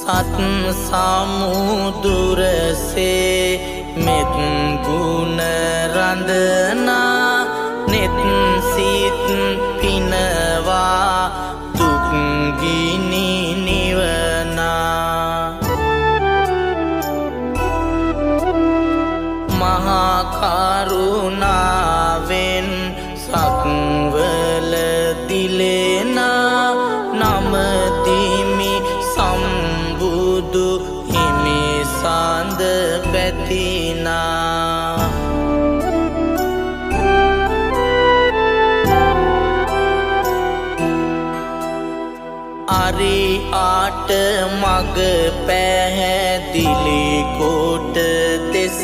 සත් සමුදුරසේ මෙත් ගුණ රඳනා නෙත් සිත් පිනවා දුක් ගිනි නිවනා මහා කරුණාවෙන් සක්වල දිලෙනා නමදිමි සම්බුදු හිමි සඳ පැතිනා අරි ආට මග පැහැදිලි කොට දෙස